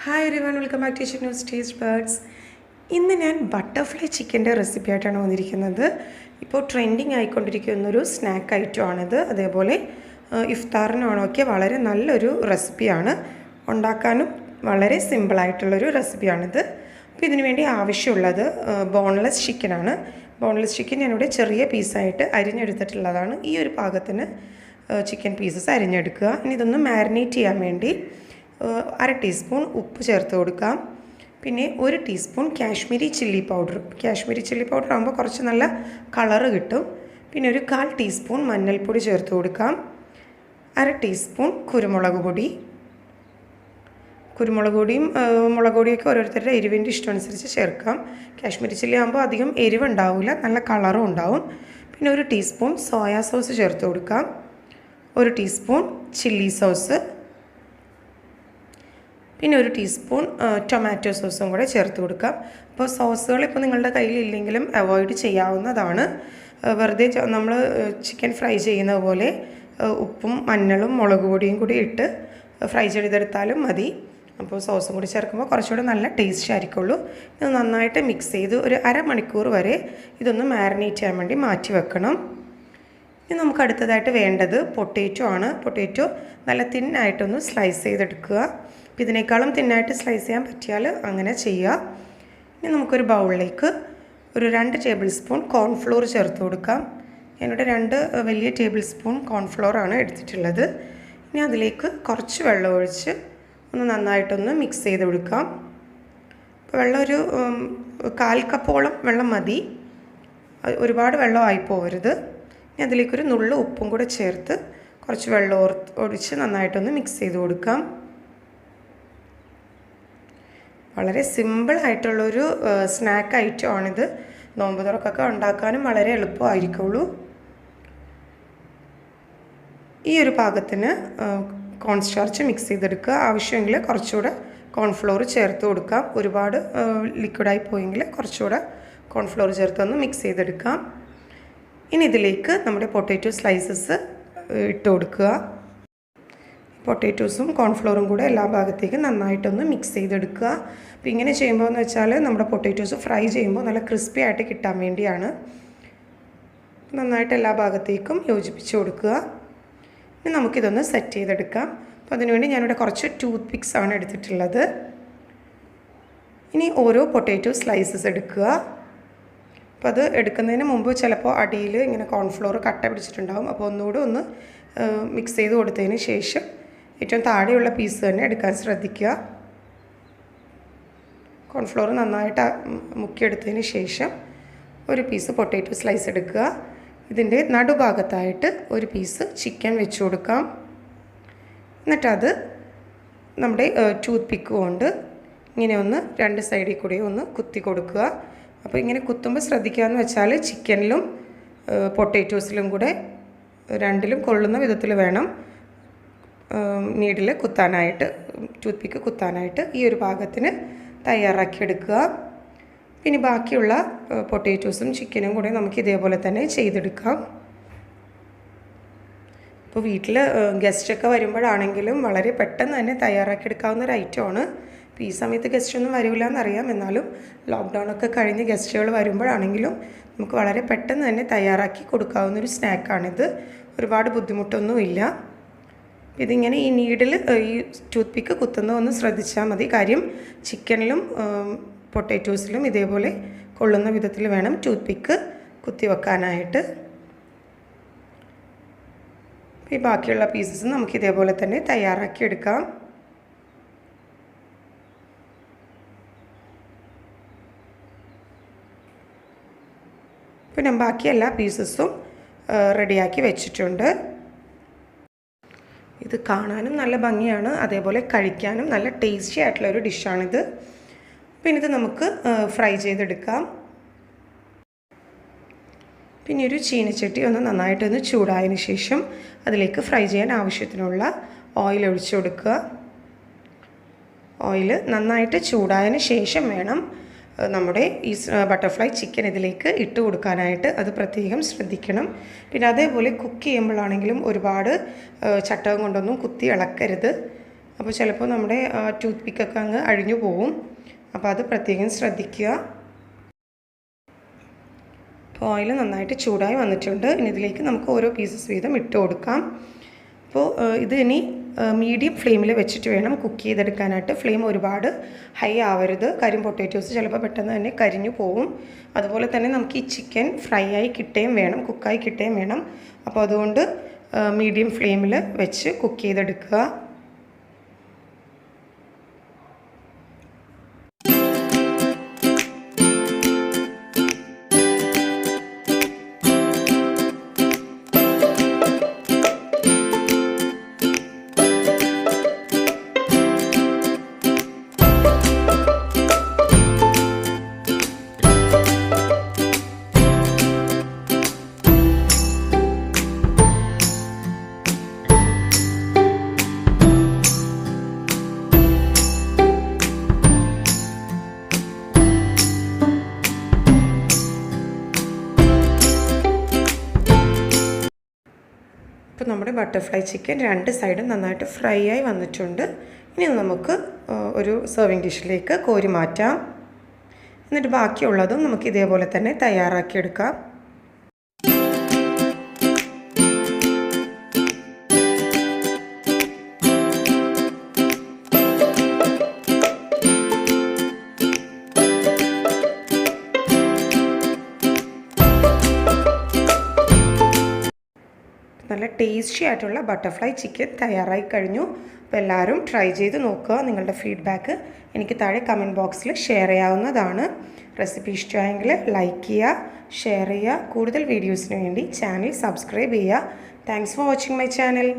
Hi everyone, welcome back to News Taste Buds. ഇന്ന് ഞാൻ butterfly ചിക്കൻ്റെ റെസിപ്പി ആയിട്ടാണ് വന്നിരിക്കുന്നത്. ഇപ്പോൾ ട്രെൻഡിങ് ആയിക്കൊണ്ടിരിക്കുന്നൊരു സ്നാക്ക് ഐറ്റമാണിത്. അതേപോലെ ഇഫ്താറിനോണൊക്കെ വളരെ നല്ലൊരു റെസിപ്പിയാണ്. ഉണ്ടാക്കാനും വളരെ സിമ്പിളായിട്ടുള്ളൊരു റെസിപ്പിയാണിത്. അപ്പോൾ ഇതിനു വേണ്ടി ആവശ്യമുള്ളത് ബോൺലെസ് ചിക്കനാണ്. ബോൺലെസ് ചിക്കൻ ഞാനിവിടെ ചെറിയ പീസായിട്ട് അരിഞ്ഞെടുത്തിട്ടുള്ളതാണ്. ഈ ഒരു പാകത്തിന് ചിക്കൻ പീസസ് അരിഞ്ഞെടുക്കുക. ഇനി ഇതൊന്ന് മാരിനേറ്റ് ചെയ്യാൻ വേണ്ടി 1/2 ടീസ്പൂൺ ഉപ്പ് ചേർത്ത് കൊടുക്കാം. പിന്നെ 1 teaspoon Kashmiri chilli powder. Kashmiri chilli powder ആകുമ്പോൾ കുറച്ച് നല്ല കളറ് കിട്ടും. പിന്നെ ഒരു 1/4 ടീസ്പൂൺ മഞ്ഞൾപ്പൊടി ചേർത്ത് കൊടുക്കാം. 1/2 ടീസ്പൂൺ കുരുമുളക് പൊടി. കുരുമുളക് പൊടിയും മുളക് പൊടിയൊക്കെ ഓരോരുത്തരുടെ എരിവിൻ്റെ ഇഷ്ടമനുസരിച്ച് ചേർക്കാം. കാശ്മീരി ചില്ലി ആകുമ്പോൾ അധികം എരിവുണ്ടാവില്ല, നല്ല കളറും ഉണ്ടാവും. പിന്നെ 1 ടീസ്പൂൺ സോയാ സോസ് ചേർത്ത് കൊടുക്കാം. 1 ടീസ്പൂൺ ചില്ലി സോസ്. പിന്നെ 1 ടീസ്പൂൺ ടൊമാറ്റോ സോസും കൂടെ ചേർത്ത് കൊടുക്കാം. അപ്പോൾ സോസുകൾ ഇപ്പോൾ നിങ്ങളുടെ കയ്യിലില്ലെങ്കിലും അവോയ്ഡ് ചെയ്യാവുന്നതാണ്. വെറുതെ നമ്മൾ ചിക്കൻ ഫ്രൈ ചെയ്യുന്ന പോലെ ഉപ്പും മഞ്ഞളും മുളക് പൊടിയും കൂടി ഇട്ട് ഫ്രൈ ചെയ്തെടുത്താലും മതി. അപ്പോൾ സോസും കൂടി ചേർക്കുമ്പോൾ കുറച്ചുകൂടെ നല്ല ടേസ്റ്റ് ആയിരിക്കുള്ളൂ. ഇത് നന്നായിട്ട് മിക്സ് ചെയ്ത് ഒരു അരമണിക്കൂർ വരെ ഇതൊന്ന് മാരിനേറ്റ് ചെയ്യാൻ വേണ്ടി മാറ്റി വെക്കണം. ഇനി നമുക്ക് അടുത്തതായിട്ട് വേണ്ടത് പൊട്ടേറ്റോ ആണ്. പൊട്ടേറ്റോ നല്ല തിന്നായിട്ടൊന്ന് സ്ലൈസ് ചെയ്തെടുക്കുക. അപ്പോൾ ഇതിനേക്കാളും തിന്നായിട്ട് സ്ലൈസ് ചെയ്യാൻ പറ്റിയാൽ അങ്ങനെ ചെയ്യുക. ഇനി നമുക്കൊരു ബൗളിലേക്ക് ഒരു 2 ടേബിൾ സ്പൂൺ കോൺഫ്ലോർ ചേർത്ത് കൊടുക്കാം. ഞാനിവിടെ 2 വലിയ ടേബിൾ സ്പൂൺ കോൺഫ്ലോറാണ് എടുത്തിട്ടുള്ളത്. ഇനി അതിലേക്ക് കുറച്ച് വെള്ളം ഒഴിച്ച് ഒന്ന് നന്നായിട്ടൊന്ന് മിക്സ് ചെയ്ത് കൊടുക്കാം. അപ്പോൾ വെള്ളം ഒരു 1/4 കപ്പോളം വെള്ളം മതി, ഒരുപാട് വെള്ളമായി പോകരുത്. ഇനി അതിലേക്കൊരു നുള്ളു ഉപ്പും കൂടെ ചേർത്ത് കുറച്ച് വെള്ളം ഒഴിച്ച് നന്നായിട്ടൊന്ന് മിക്സ് ചെയ്ത് കൊടുക്കാം. വളരെ സിമ്പിളായിട്ടുള്ളൊരു സ്നാക്ക് ഐറ്റമാണിത്. നോമ്പ് തുറക്കൊക്കെ ഉണ്ടാക്കാനും വളരെ എളുപ്പമായിരിക്കുള്ളൂ. ഈ ഒരു പാകത്തിന് കോൺസ്റ്റാർച്ച് മിക്സ് ചെയ്തെടുക്കുക. ആവശ്യമെങ്കിൽ കുറച്ചുകൂടെ കോൺഫ്ലോർ ചേർത്ത് കൊടുക്കാം. ഒരുപാട് ലിക്വിഡായി പോയെങ്കിൽ കുറച്ചുകൂടെ കോൺഫ്ലോർ ചേർത്തൊന്ന് മിക്സ് ചെയ്തെടുക്കാം. ഇനി ഇതിലേക്ക് നമ്മുടെ പൊട്ടാറ്റോ സ്ലൈസസ് ഇട്ട് കൊടുക്കുക. പൊട്ടാറ്റോസും കോൺഫ്ലോറും കൂടെ എല്ലാ ഭാഗത്തേക്കും നന്നായിട്ടൊന്ന് മിക്സ് ചെയ്തെടുക്കുക. അപ്പോൾ ഇങ്ങനെ ചെയ്യുമ്പോൾ എന്ന് വെച്ചാൽ നമ്മുടെ പൊട്ടാറ്റോസ് ഫ്രൈ ചെയ്യുമ്പോൾ നല്ല ക്രിസ്പി ആയിട്ട് കിട്ടാൻ വേണ്ടിയാണ്. നന്നായിട്ട് എല്ലാ ഭാഗത്തേക്കും യോജിപ്പിച്ച് കൊടുക്കുക. ഇനി നമുക്കിതൊന്ന് സെറ്റ് ചെയ്തെടുക്കാം. അപ്പോൾ അതിനുവേണ്ടി ഞാനിവിടെ കുറച്ച് ടൂത്ത് പിക്സ് ആണ് എടുത്തിട്ടുള്ളത്. ഇനി ഓരോ പൊട്ടാറ്റോ സ്ലൈസസ് എടുക്കുക. അപ്പോൾ അത് എടുക്കുന്നതിന് മുമ്പ് ചിലപ്പോൾ അടിയിൽ ഇങ്ങനെ കോൺഫ്ലോർ കട്ട പിടിച്ചിട്ടുണ്ടാകും. അപ്പോൾ ഒന്നുകൂടെ ഒന്ന് മിക്സ് ചെയ്ത് കൊടുത്തതിന് ശേഷം ഏറ്റവും താഴെയുള്ള പീസ് തന്നെ എടുക്കാൻ ശ്രദ്ധിക്കുക. കോൺഫ്ലോർ നന്നായിട്ട് മുക്കിയെടുത്തതിന് ശേഷം ഒരു പീസ് പൊട്ടാറ്റോ സ്ലൈസ് എടുക്കുക. ഇതിൻ്റെ നടുഭാഗത്തായിട്ട് ഒരു പീസ് ചിക്കൻ വെച്ച് കൊടുക്കാം. എന്നിട്ടത് നമ്മുടെ ടൂത്ത് പിക്ക് കൊണ്ട് ഇങ്ങനെ ഒന്ന് 2 സൈഡിൽ കൂടി ഒന്ന് കുത്തി കൊടുക്കുക. അപ്പോൾ ഇങ്ങനെ കുത്തുമ്പോൾ ശ്രദ്ധിക്കാമെന്ന് വെച്ചാൽ ചിക്കനിലും പൊട്ടാറ്റോസിലും കൂടെ രണ്ടിലും കൊള്ളുന്ന വിധത്തിൽ വേണം നീഡിൽ കുത്താനായിട്ട്, ടൂത്ത് പിക്ക് കുത്താനായിട്ട്. ഈ ഒരു പാകത്തിന് തയ്യാറാക്കിയെടുക്കുക. പിന്നെ ബാക്കിയുള്ള പൊട്ടാറ്റോസും ചിക്കനും കൂടെ നമുക്ക് ഇതേപോലെ തന്നെ ചെയ്തെടുക്കാം. ഇപ്പോൾ വീട്ടിൽ ഗസ്റ്റൊക്കെ വരുമ്പോഴാണെങ്കിലും വളരെ പെട്ടെന്ന് തന്നെ തയ്യാറാക്കിയെടുക്കാവുന്ന ഒരു ഐറ്റമാണ്. ഇപ്പോൾ ഈ സമയത്ത് ഗസ്റ്റൊന്നും വരില്ല എന്നറിയാം, എന്നാലും ലോക്ക്ഡൗണൊക്കെ കഴിഞ്ഞ് ഗസ്റ്റുകൾ വരുമ്പോഴാണെങ്കിലും നമുക്ക് വളരെ പെട്ടെന്ന് തന്നെ തയ്യാറാക്കി കൊടുക്കാവുന്നൊരു സ്നാക്കാണിത്. ഒരുപാട് ബുദ്ധിമുട്ടൊന്നുമില്ല. ഇതിങ്ങനെ ഈ നീഡിൽ ഈ ടൂത്ത് പിക്ക് കുത്തുന്നതൊന്ന് ശ്രദ്ധിച്ചാൽ മതി. കാര്യം ചിക്കനിലും പൊട്ടാറ്റോസിലും ഇതേപോലെ കൊള്ളുന്ന വിധത്തിൽ വേണം ടൂത്ത് പിക്ക് കുത്തി വെക്കാനായിട്ട്. ഈ ബാക്കിയുള്ള പീസസ് നമുക്ക് ഇതേപോലെ തന്നെ തയ്യാറാക്കിയെടുക്കാം. പിന്നെ ബാക്കി എല്ലാ പീസസും റെഡിയാക്കി വെച്ചിട്ടുണ്ട്. ഇത് കാണാനും നല്ല ഭംഗിയാണ്, അതേപോലെ കഴിക്കാനും നല്ല ടേസ്റ്റി ആയിട്ടുള്ളൊരു ഡിഷാണിത്. പിന്നെ ഇത് നമുക്ക് ഫ്രൈ ചെയ്തെടുക്കാം. പിന്നെ ഒരു ചീനച്ചട്ടി ഒന്ന് നന്നായിട്ടൊന്ന് ചൂടായതിന് ശേഷം അതിലേക്ക് ഫ്രൈ ചെയ്യാൻ ആവശ്യത്തിനുള്ള ഓയിൽ ഒഴിച്ചു കൊടുക്കുക. ഓയിൽ നന്നായിട്ട് ചൂടായതിന് ശേഷം വേണം നമ്മുടെ ഈ ബട്ടർഫ്ലൈ ചിക്കൻ ഇതിലേക്ക് ഇട്ട് കൊടുക്കാനായിട്ട്. അത് പ്രത്യേകം ശ്രദ്ധിക്കണം. പിന്നെ അതേപോലെ കുക്ക് ചെയ്യുമ്പോഴാണെങ്കിലും ഒരുപാട് ചട്ടകം കൊണ്ടൊന്നും കുത്തി ഇളക്കരുത്. അപ്പോൾ ചിലപ്പോൾ നമ്മുടെ ടൂത്ത് പിക്കൊക്കെ അങ്ങ് അഴിഞ്ഞു പോവും. അപ്പോൾ അത് പ്രത്യേകം ശ്രദ്ധിക്കുക. അപ്പോൾ ഓയിൽ നന്നായിട്ട് ചൂടായി വന്നിട്ടുണ്ട്. ഇനി ഇതിലേക്ക് നമുക്ക് ഓരോ പീസസ് വീതം ഇട്ട് കൊടുക്കാം. അപ്പോൾ ഇത് ഇനി മീഡിയം ഫ്ലെയിമിൽ വെച്ചിട്ട് വേണം കുക്ക് ചെയ്തെടുക്കാനായിട്ട്. ഫ്ലെയിം ഒരുപാട് ഹൈ ആവരുത്. കാര്യം പൊട്ടാറ്റോസ് ചിലപ്പോൾ പെട്ടെന്ന് തന്നെ കരിഞ്ഞു പോവും. അതുപോലെ തന്നെ നമുക്ക് ഈ ചിക്കൻ ഫ്രൈ ആയി കിട്ടുകയും വേണം, കുക്കായി കിട്ടുകയും വേണം. അപ്പോൾ അതുകൊണ്ട് മീഡിയം ഫ്ലെയിമിൽ വെച്ച് കുക്ക് ചെയ്തെടുക്കുക. ഇപ്പോൾ നമ്മുടെ ബട്ടർഫ്ലൈ ചിക്കൻ രണ്ട് സൈഡും നന്നായിട്ട് ഫ്രൈ ആയി വന്നിട്ടുണ്ട്. ഇനി നമുക്ക് ഒരു സെർവിങ് ഡിഷിലേക്ക് കോരി മാറ്റാം. എന്നിട്ട് ബാക്കിയുള്ളതും നമുക്ക് ഇതേപോലെ തന്നെ തയ്യാറാക്കിയെടുക്കാം. നല്ല ടേസ്റ്റി ആയിട്ടുള്ള ബട്ടർഫ്ലൈ ചിക്കൻ തയ്യാറായി കഴിഞ്ഞു. അപ്പോൾ എല്ലാവരും ട്രൈ ചെയ്ത് നോക്കുക. നിങ്ങളുടെ ഫീഡ്ബാക്ക് എനിക്ക് താഴെ കമൻറ്റ് ബോക്സിൽ ഷെയർ ചെയ്യാവുന്നതാണ്. റെസിപ്പി ഇഷ്ടമായെങ്കിൽ ലൈക്ക് ചെയ്യുക, ഷെയർ ചെയ്യുക. കൂടുതൽ വീഡിയോസിന് വേണ്ടി ചാനൽ സബ്സ്ക്രൈബ് ചെയ്യുക. Thanks for watching my channel.